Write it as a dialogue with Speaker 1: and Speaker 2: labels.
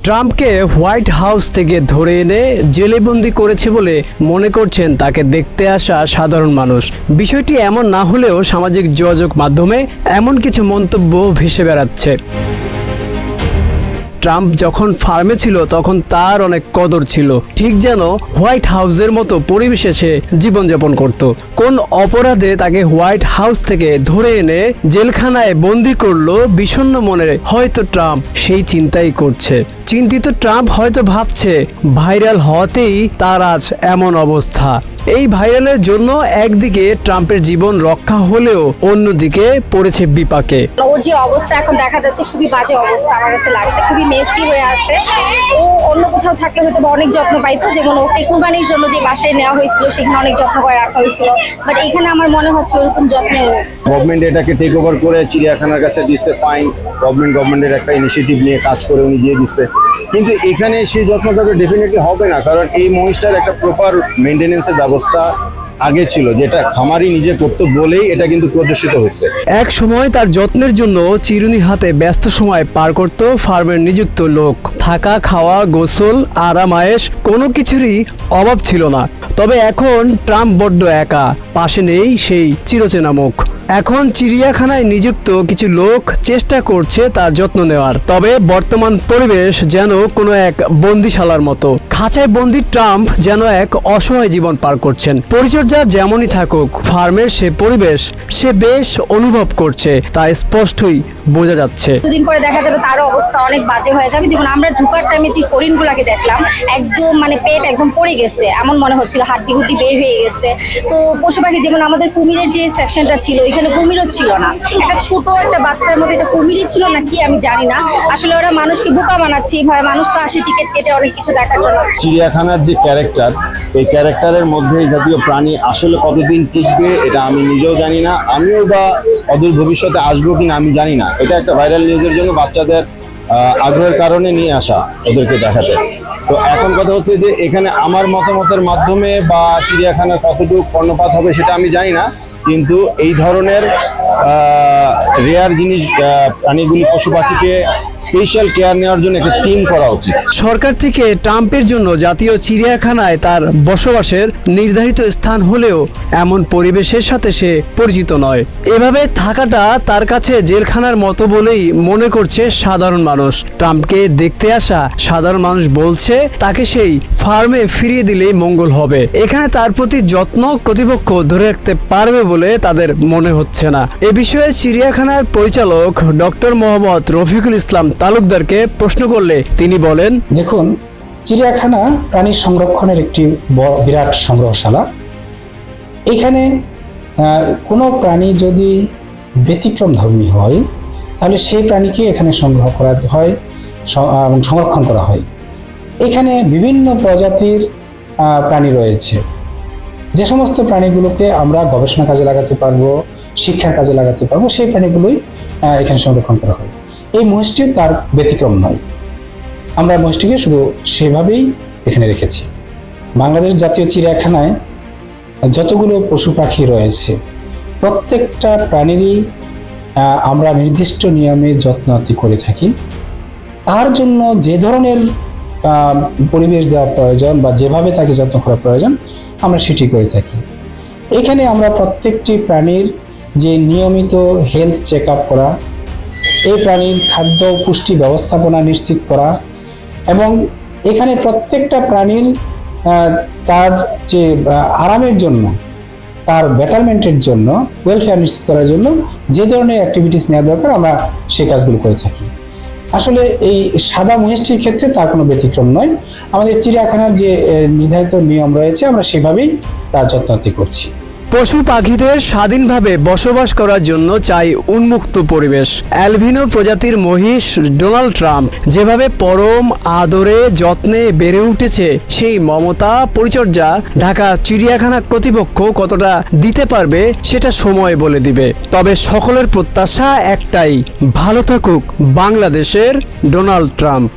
Speaker 1: ট্রাম্পকে white house থেকে ধরে এনে জেলে বন্দি করেছে বলে মনে করছেন তাকে দেখতে আসা সাধারণ মানুষ। বিষয়টি এমন না হলেও সামাজিক যোগাযোগ মাধ্যমে এমন কিছু মন্তব্য ভেসে বেড়াচ্ছে। ট্রাম্প যখন ফার্মে ছিল তখন তার অনেক কদর ছিল, ঠিক যেন হোয়াইট হাউসের মতো পরিবেশে সে জীবনযাপন করত। কোন অপরাধে তাকে হোয়াইট হাউস থেকে ধরে এনে জেলখানায় বন্দি করলো বিষণ্ণ মনে হয়তো ট্রাম্প সেই চিন্তাই করছে। চিন্তিত ট্রাম্প হয়তো ভাবছে ভাইরাল হওয়াতেই তার আজ এমন অবস্থা। এই ভাইরালের জন্য একদিকে ট্রাম্পের জীবন রক্ষা হলেও অন্যদিকে পড়েছে বিপাকে।
Speaker 2: ওর যে অবস্থা এখন দেখা যাচ্ছে খুবই বাজে অবস্থা, আমার কাছে লাগছে খুবই মেসি হয়ে আছে। ও অন্য কোথাও থাকলে হয়তো অনেক যত্ন পাইতো, যেমন ওকে কুরবানির জন্য যে বাসায় নেওয়া হয়েছিল সেখানে অনেক যত্ন করে রাখা হয়েছিল, বাট এখানে আমার মনে হচ্ছে ওরকম যত্নে
Speaker 3: গভর্নমেন্ট এটাকে টেক ওভার করে চিড়িয়াখানার কাছে দিচ্ছে ফাইন। গভর্নমেন্টের একটা ইনিশিয়েটিভ নিয়ে কাজ করে উনি দিয়ে দিচ্ছে, কিন্তু এখানে সেই যত্নটা ডেফিনেটলি হবে না, কারণ এই মহিষটার একটা প্রপার মেনটেনেন্সের ব্যবস্থা আগে ছিল, যেটা খামারি নিজে করতো বলেই এটা কিন্তু প্রদর্শিত হচ্ছে।
Speaker 1: এক সময় তার যত্নের জন্য চিরুনি হাতে ব্যস্ত সময় পার করত ফার্মের নিযুক্ত লোক। থাকা, খাওয়া, গোসল, আরাম আয়েশ কোনো কিছুরই অভাব ছিল না। তবে এখন ট্রাম্প বড্ড একা, পাশে নেই সেই চিরচেনা মুখ। এখন চিড়িয়াখানায় নিযুক্ত কিছু লোক চেষ্টা করছে তার যত্ন নেওয়ার, তবে বর্তমান পরিবেশ যেন কোনো এক বন্দিশালার মতো। খাঁচায় বন্দি ট্রাম্প যেন এক অসহায় জীবন পার করছেন। পরিচর্যা যেমনই থাকুক, ফার্মের সে পরিবেশ সে বেশ অনুভব করছে, তা স্পষ্টই বোঝা যাচ্ছে।
Speaker 2: দুদিন পরে দেখা যাবে তারও অবস্থা অনেক বাজে হয়ে যাবে। যেমন আমরা ঢুকার টাইমে যে হরিণগুলাকে দেখলাম, একদম পেট একদম পড়ে গেছে এমন মনে হচ্ছিল, হাড্ডি গুড্ডি বের হয়ে গেছে। তো পশু পাখি যেমন আমাদের কুমিরের যে সেকশনটা ছিল, এখানে কুমিরও ছিল না, একটা ছোট একটা বাচ্চার মধ্যে একটা কুমিরই ছিল না কি আমি জানি না। আসলে ওরা মানুষকে বোকা বানাচ্ছে, ভাই মানুষ তো আসে টিকিট কেটে অনেক কিছু দেখার জন্য।
Speaker 3: চিড়িয়াখানার যে ক্যারেক্টার, এই ক্যারেক্টারের মধ্যে এই জাতীয় প্রাণী আসলে কতদিন টিকবে এটা আমি নিজেও জানি না, আমিও বা অদূর ভবিষ্যতে আসবো কিনা আমি জানি না। এটা একটা ভাইরাল নিউজের জন্য বাচ্চাদের আগ্রহের কারণে নিয়ে আসা ওদেরকে দেখাতে। তো এখন কথা হচ্ছে যে এখানে আমার মতামতের মাধ্যমে বা চিড়িয়াখানার কতটুকু কর্ণপাত হবে সেটা আমি জানি না, কিন্তু এই ধরনের রেয়ার জিনিস প্রাণীগুলি পশু পাখিকে স্পেশাল কেয়ার নেওয়ার জন্য একটা টিম করা উচিত।
Speaker 1: সরকার থেকে ট্রাম্পের জন্য জাতীয় চিড়িয়াখানায় তার বসবাসের নির্ধারিত স্থান হলেও এমন পরিবেশের সাথে সে পরিচিত নয়। এভাবে থাকাটা তার কাছে জেলখানার মতো বলেই মনে করছে সাধারণ মানুষ। ট্রাম্পকে দেখতে আসা সাধারণ মানুষ বলছে তাকে সেই ফার্মে ফিরিয়ে দিলেই মঙ্গল হবে। এখানে তার প্রতি যত্ন কর্তৃপক্ষ ধরে রাখতে পারবে বলে তাদের মনে হচ্ছে না। এ বিষয়ে চিড়িয়াখানার পরিচালক ডক্টর মোহাম্মদ রফিকুল ইসলাম তালুকদারকে প্রশ্ন করলে তিনি বলেন,
Speaker 4: দেখুন, চিড়িয়াখানা প্রাণী সংরক্ষণের একটি বিরাট সংগ্রহশালা। এখানে কোনো প্রাণী যদি ব্যতিক্রম ধর্মী হয় তাহলে সেই প্রাণীকে এখানে সংগ্রহ করা হয় এবং সংরক্ষণ করা হয়। এখানে বিভিন্ন প্রজাতির প্রাণী রয়েছে, যে সমস্ত প্রাণীগুলোকে আমরা গবেষণা কাজে লাগাতে পারবো, শিক্ষার কাজে লাগাতে পারবো, সেই প্রাণীগুলোই এখানে সংরক্ষণ করা হয়। এই মহিষটিও তার ব্যতিক্রম নয়। আমরা মহিষটিকে শুধু সেভাবেই এখানে রেখেছি। বাংলাদেশ জাতীয় চিড়িয়াখানায় যতগুলো পশু পাখি রয়েছে প্রত্যেকটা প্রাণীরই আমরা নির্দিষ্ট নিয়মে যত্নাতি করে থাকি। তার জন্য যে ধরনের পরিবেশ দেওয়া প্রয়োজন বা যেভাবে তাকে যত্ন করা প্রয়োজন আমরা সেটি করে থাকি। এখানে আমরা প্রত্যেকটি প্রাণীর যে নিয়মিত হেলথ চেক আপ করা, এই প্রাণীর খাদ্য পুষ্টি ব্যবস্থাপনা নিশ্চিত করা এবং এখানে প্রত্যেকটা প্রাণীর তার যে আরামের জন্য, তার বেটারমেন্টের জন্য, ওয়েলফেয়ার নিশ্চিত করার জন্য যে ধরনের অ্যাক্টিভিটিস নেওয়া দরকার আমরা সেই কাজগুলো করে থাকি। আসলে এই সাদা মহিষটির ক্ষেত্রে তার কোনো ব্যতিক্রম নয়। আমাদের চিড়িয়াখানার যে নির্ধারিত নিয়ম রয়েছে আমরা সেভাবেই তার যত্নতি করছি।
Speaker 1: পশু পাখিদের স্বাধীনভাবে বসবাস করার জন্য চাই উন্মুক্ত পরিবেশ। অ্যালবিনো প্রজাতির মহিষ ডোনাল্ড ট্রাম্প যেভাবে পরম আদরে যত্নে বেড়ে উঠেছে, সেই মমতা পরিচর্যা ঢাকা চিড়িয়াখানা কর্তৃপক্ষ কতটা দিতে পারবে সেটা সময় বলে দিবে। তবে সকলের প্রত্যাশা একটাই, ভালো থাকুক বাংলাদেশের ডোনাল্ড ট্রাম্প।